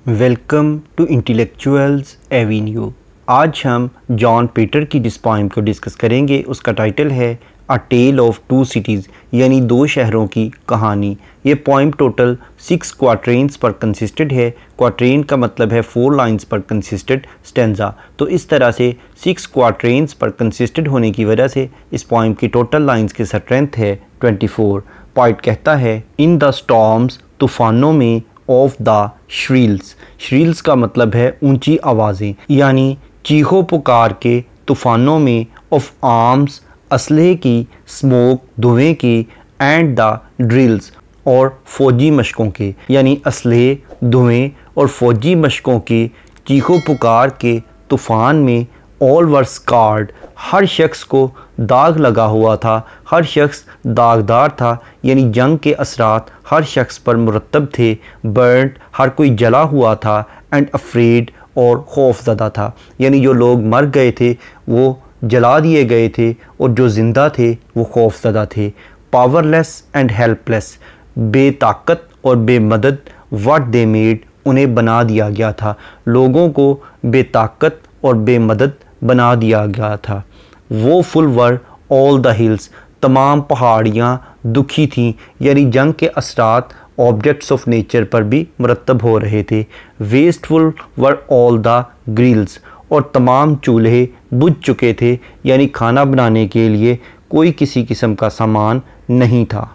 Welcome to intellectuals Avenue. आज हम John Peter की जिस पोइम को डिस्कस करेंगे उसका टाइटल है अ टेल ऑफ टू सिटीज़, यानी दो शहरों की कहानी। ये पोइम टोटल 6 क्वाट्रेन्स पर कंसिस्टेड है। क्वाट्रेन का मतलब है 4 लाइंस पर कंसिस्टेड स्टेंजा। तो इस तरह से 6 क्वाट्रेन्स पर कंसिस्टेड होने की वजह से इस पोइम की टोटल लाइंस की स्ट्रेंथ है 24। पॉइट कहता है, इन द स्टॉर्म्स, तूफ़ानों में, ऑफ द श्रील्स। श्रील्स का मतलब है ऊंची आवाज़ें, यानी चीखो पुकार के तूफ़ानों में, ऑफ आर्म्स, असलहे की, स्मोक, धुएं की, एंड द ड्रिल्स, और फौजी मशकों के, यानी असलहे, धुएं और फौजी मशकों के चीखो पुकार के तूफ़ान में। ऑल वर स्कार्ड, हर शख्स को दाग लगा हुआ था, हर शख्स दागदार था, यानी जंग के असरात हर शख्स पर मुरतब थे। बर्न्ड, हर कोई जला हुआ था। एंड अफ्रेड, और खौफज़दा था, यानी जो लोग मर गए थे वो जला दिए गए थे और जो ज़िंदा थे वो खौफज़दा थे। पावरलेस एंड हेल्पलेस, बेताकत और बेमदद। व्हाट दे मेड, उन्हें बना दिया गया था, लोगों को बेताकत और बेमदद बना दिया गया था। वो full were all the hills, तमाम पहाड़ियाँ दुखी थीं, यानी जंग के असरात ऑब्जेक्ट्स ऑफ नेचर पर भी मुरतब हो रहे थे। Wasteful were all the grills, और तमाम चूल्हे बुझ चुके थे, यानी खाना बनाने के लिए कोई किसी किस्म का सामान नहीं था।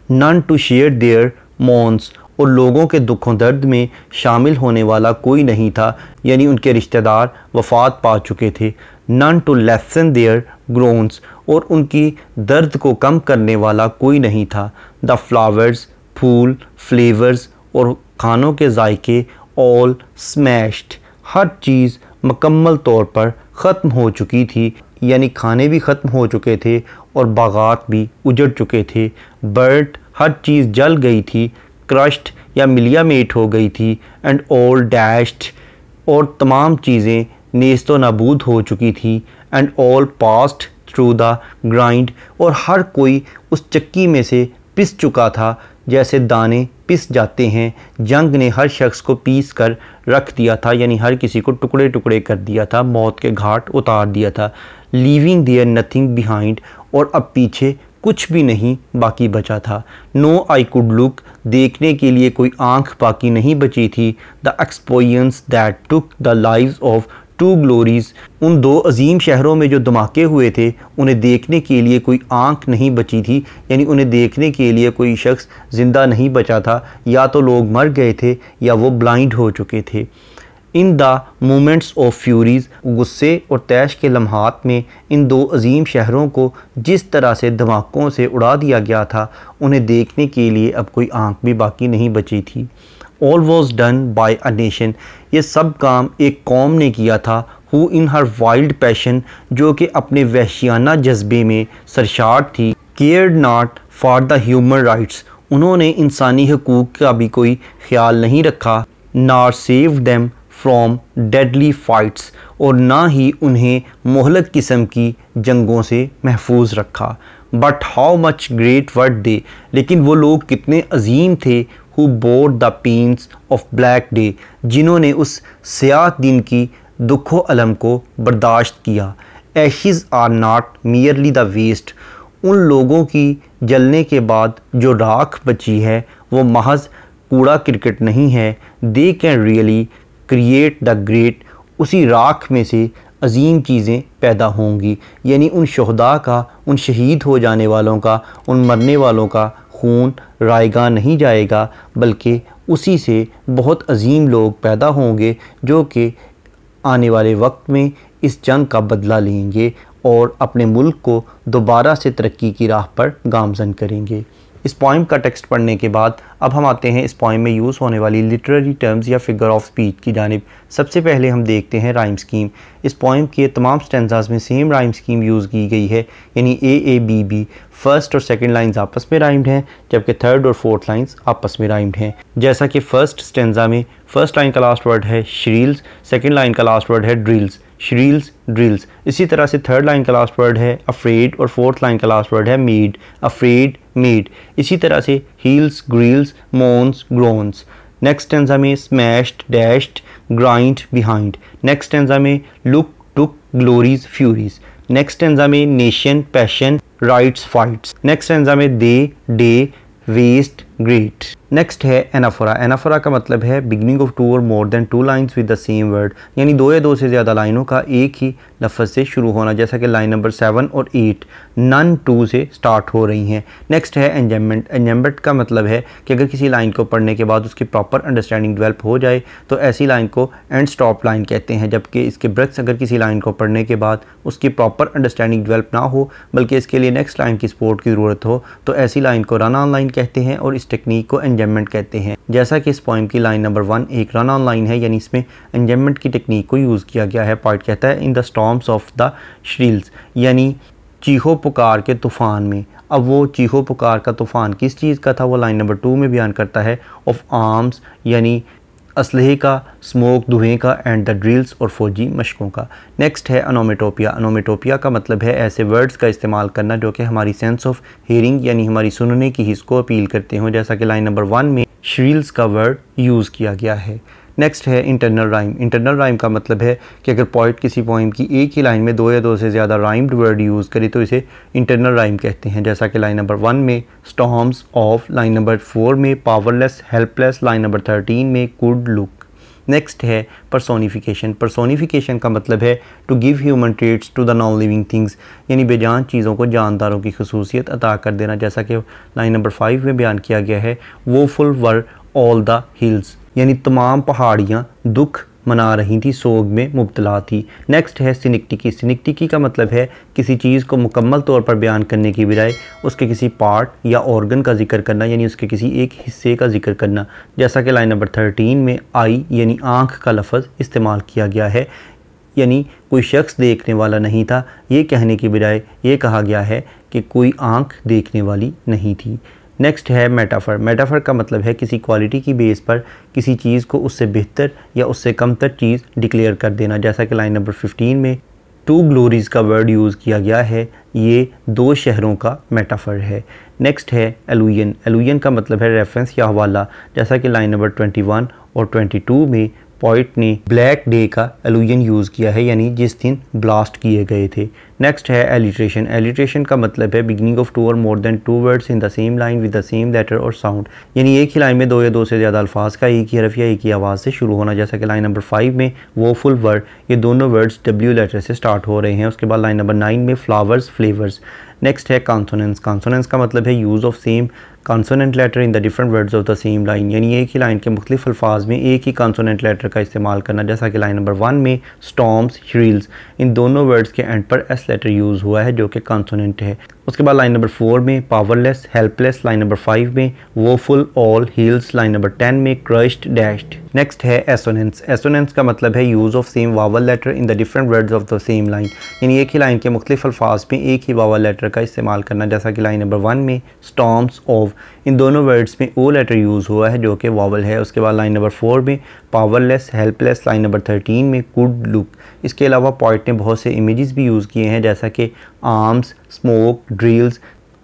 नन टू शेयर देयर मोन्स, और लोगों के दुखों दर्द में शामिल होने वाला कोई नहीं था, यानी उनके रिश्तेदार वफ़ात पा चुके थे। नन टू लेसन देयर ग्रोन्स, और उनकी दर्द को कम करने वाला कोई नहीं था। द फ्लावर्स, फूल, फ्लेवर्स, और खानों के जायके, ऑल स्मैश्ड, हर चीज़ मुकम्मल तौर पर ख़त्म हो चुकी थी, यानी खाने भी ख़त्म हो चुके थे और बागात भी उजड़ चुके थे। बर्ड, हर चीज़ जल गई थी। क्रश्ड, या मिलियामेट हो गई थी। एंड ऑल डैश्ड, और तमाम चीज़ें नेस्तो नाबूद हो चुकी थी। And all passed through the grind, और हर कोई उस चक्की में से पिस चुका था जैसे दाने पिस जाते हैं। जंग ने हर शख्स को पीस कर रख दिया था, यानी हर किसी को टुकड़े टुकड़े कर दिया था, मौत के घाट उतार दिया था। लीविंग देयर नथिंग बिहाइंड, और अब पीछे कुछ भी नहीं बाकी बचा था। नो आई कुड लुक, देखने के लिए कोई आंख बाकी नहीं बची थी। The explosions that took the lives of two glories, उन दो अजीम शहरों में जो धमाके हुए थे उन्हें देखने के लिए कोई आंख नहीं बची थी, यानी उन्हें देखने के लिए कोई शख्स ज़िंदा नहीं बचा था, या तो लोग मर गए थे या वो ब्लाइंड हो चुके थे। इन द मोमेंट्स ऑफ फ्यूरीज़, गुस्से और तैश के लम्हात में इन दो अजीम शहरों को जिस तरह से धमाकों से उड़ा दिया गया था, उन्हें देखने के लिए अब कोई आंख भी बाकी नहीं बची थी। All was done by a nation, ये सब काम एक कौम ने किया था। Who in her wild passion, जो कि अपने वहशियाना जज्बे में सरशार थी। Cared not for the human rights, उन्होंने इंसानी हकूक़ का भी कोई ख्याल नहीं रखा। Nor save them from deadly fights, और ना ही उन्हें मोहलक किस्म की जंगों से महफूज रखा। बट हाउ मच ग्रेट वर दे, लेकिन वो लोग कितने अजीम थे। Who bore the pains of black day, जिन्होंने उस स्याह दिन की दुखो अलम को बर्दाश्त किया। Ashes are not merely the waste, उन लोगों की जलने के बाद जो राख बची है वो महज कूड़ा क्रिकेट नहीं है। They can really create the great, उसी राख में से अजीम चीज़ें पैदा होंगी, यानी उन शहदा का, उन शहीद हो जाने वालों का, उन मरने वालों का खून रायगा नहीं जाएगा, बल्कि उसी से बहुत अजीम लोग पैदा होंगे जो कि आने वाले वक्त में इस जंग का बदला लेंगे और अपने मुल्क को दोबारा से तरक्की की राह पर गामज़न करेंगे। इस पोइम का टेक्स्ट पढ़ने के बाद अब हम आते हैं इस पोइम में यूज़ होने वाली लिटरेरी टर्म्स या फिगर ऑफ स्पीच की जानिब। सबसे पहले हम देखते हैं राइम स्कीम। इस पोइम के तमाम स्टेंजाज में सेम राइम स्कीम यूज़ की गई है, यानी ए बी बी। फर्स्ट और सेकंड लाइंस आपस में राइम्ड हैं, जबकि थर्ड और फोर्थ लाइंस आपस में राइम्ड हैं। जैसा कि फर्स्ट स्टेंजा में फर्स्ट लाइन का लास्ट वर्ड है श्रील्स, सेकेंड लाइन का लास्ट वर्ड है ड्रिल्स, श्रील्स ड्रिल्स। इसी तरह से थर्ड लाइन का लास्ट वर्ड है अफ्रेड और फोर्थ लाइन का लास्ट वर्ड है मेड, अफ्रेड मेड। इसी तरह से हील्स ग्रिल्स मोन्स ग्रोन्स। नेक्स्ट स्टैंजा में smashed, dashed, grind, behind. Next stanza में लुक, टुक, ग्लोरीज, फ्यूरीज। नेक्स्ट स्टैंजा में nation, passion, rights, fights. Next stanza में दे, डे, वेस्ट, ग्रेट। नेक्स्ट है एनाफोरा। एनाफोरा का मतलब है बिगिनिंग ऑफ टू और more than two lines with the same word, यानी दो या दो से ज़्यादा लाइनों का एक ही लफ्ज़ से शुरू होना, जैसा कि लाइन नंबर 7 और 8 नन टू से स्टार्ट हो रही हैं। नेक्स्ट है एंजाइममेंट। एंजाइममेंट का मतलब है कि अगर किसी लाइन को पढ़ने के बाद उसकी प्रॉपर अंडरस्टैंडिंग डेवलप हो जाए तो ऐसी लाइन को एंड स्टॉप लाइन कहते हैं, जबकि इसके ब्रेक्स अगर किसी लाइन को पढ़ने के बाद उसकी प्रॉपर अंडरस्टैंडिंग डेवलप ना हो बल्कि इसके लिए नेक्स्ट लाइन की सपोर्ट की ज़रूरत हो तो ऐसी लाइन को रन ऑन लाइन कहते हैं और इस टेक्निक को एंजाइममेंट कहते हैं। जैसा कि इस पोइम की लाइन नंबर 1 एक रन ऑन लाइन है, यानी इसमें एंजाइममेंट की टेक्निक को यूज़ किया गया है। पॉइंट कहता है in the storms of the shrills, यानी चीहो पुकार के तूफ़ान में। अब वो चीहो पुकार का तूफ़ान किस चीज़ का था वो लाइन नंबर 2 में बयान करता है। ऑफ आर्म्स यानी असलहे का, स्मोक धुएँ का, एंड द ड्रिल्स और फौजी मशकों का। नेक्स्ट है अनोमेटोपिया। अनोमेटोपिया का मतलब है ऐसे वर्ड्स का इस्तेमाल करना जो कि हमारी सेंस ऑफ हियरिंग यानी हमारी सुनने की हिस्स को अपील करते हों, जैसा कि लाइन नंबर 1 में श्रील्स का वर्ड यूज़ किया गया है। नेक्स्ट है इंटरनल राइम। इंटरनल राइम का मतलब है कि अगर पोइट किसी पोइम की एक ही लाइन में दो या दो से ज़्यादा राइम्ड वर्ड यूज़ करे तो इसे इंटरनल राइम कहते हैं, जैसा कि लाइन नंबर 1 में स्टॉर्म्स ऑफ, लाइन नंबर 4 में पावरलेस, हेल्पलेस, लाइन नंबर 13 में कुड लुक। नेक्स्ट है पर्सोनिफिकेशन। पर्सोनिफिकेशन का मतलब है to give human traits to the non living things, यानी बेजान चीज़ों को जानदारों की खसूसियत अता कर देना, जैसा कि लाइन नंबर 5 में बयान किया गया है। Woeful were all the hills, यानी तमाम पहाड़ियाँ दुख मना रही थी, सोग में मुब्तला थी। नेक्स्ट है सिनिक्टिकी। सिनिक्टिकी का मतलब है किसी चीज़ को मुकम्मल तौर पर बयान करने की बजाय उसके किसी पार्ट या ऑर्गन का जिक्र करना, यानी उसके किसी एक हिस्से का जिक्र करना, जैसा कि लाइन नंबर 13 में आई यानी आँख का लफ्ज़ इस्तेमाल किया गया है, यानी कोई शख्स देखने वाला नहीं था, ये कहने की बजाय ये कहा गया है कि कोई आँख देखने वाली नहीं थी। नेक्स्ट है मेटाफर। मेटाफर का मतलब है किसी क्वालिटी की बेस पर किसी चीज़ को उससे बेहतर या उससे कमतर चीज़ डिक्लेयर कर देना, जैसा कि लाइन नंबर 15 में टू ग्लोरीज़ का वर्ड यूज़ किया गया है, ये दो शहरों का मेटाफर है। नेक्स्ट है एलुजन। एलुजन का मतलब है रेफरेंस या हवाला, जैसा कि लाइन नंबर 21 और 22 में पोइट ने ब्लैक डे का एलुजन यूज़ किया है, यानी जिस दिन ब्लास्ट किए गए थे। नेक्स्ट है एलिट्रेशन। एलिट्रेशन का मतलब है बिगिनिंग ऑफ टू और more than two words in the same line with the same letter और साउंड, यानी एक ही लाइन में दो या दो से ज़्यादा अल्फाज का एक ही हरफ या एक ही आवाज़ से शुरू होना, जैसा कि लाइन नंबर 5 में वो फुल वर्ड, ये दोनों वर्ड्स डब्ल्यू लेटर से स्टार्ट हो रहे हैं। उसके बाद लाइन नंबर 9 में फ्लावर्स, फ्लेवर्स। नेक्स्ट है कॉन्सोनेंट्स। कॉन्सोनेंट्स का मतलब है use of same consonant letter in the different words of the same line, यानी एक ही लाइन के मुख्तलिफ अल्फाज में एक ही कॉन्सोनेंट लेटर का इस्तेमाल करना, जैसा कि लाइन नंबर 1 में स्टॉर्म्स, श्रील्स, इन दोनों वर्ड्स के एंड पर एस लेटर यूज़ हुआ है जो कि कॉन्सोनेंट है। उसके बाद लाइन नंबर 4 में पावरलेस, हेल्पलेस, लाइन नंबर 5 में woeful, all, hills, line number 10 में क्रश्ड, डैश्ड। नेक्स्ट है एसोनेंस। एसोनेंस का मतलब है use of same vowel letter in the different words of the same line, यानी एक ही लाइन के मुख्तलिफ अल्फाज में एक ही वावल लेटर का इस्तेमाल करना, जैसा कि लाइन नंबर 1 में स्टॉर्म्स, ऑफ, इन दोनों वर्ड्स में ओ लेटर यूज़ हुआ है जो कि वावल है। उसके बाद लाइन नंबर 4 में पावरलेस, हेल्पलेस, लाइन नंबर 13 में कुड लुक। इसके अलावा पोइट ने बहुत से इमेजेस भी यूज़ किए हैं, जैसा कि arms, smoke, drills,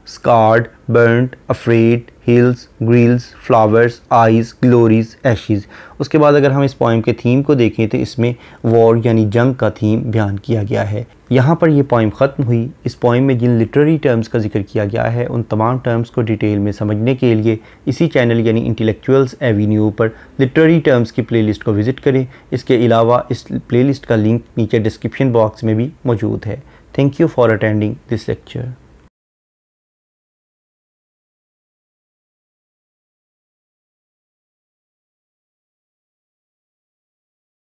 scared, burned, afraid, hills, grills, flowers, eyes, glories, ashes. उसके बाद अगर हम इस पोइम के थीम को देखें तो इसमें वॉर यानी जंग का थीम बयान किया गया है। यहाँ पर यह पोइम ख़त्म हुई। इस पोइम में जिन लिटरेरी टर्म्स का जिक्र किया गया है उन तमाम टर्म्स को डिटेल में समझने के लिए इसी चैनल यानी इंटेलेक्चुअल्स एवेन्यू पर लिटरेरी टर्म्स की प्लेलिस्ट को विज़िट करें। इसके अलावा इस प्लेलिस्ट का लिंक नीचे डिस्क्रिप्शन बॉक्स में भी मौजूद है। Thank you for attending this lecture.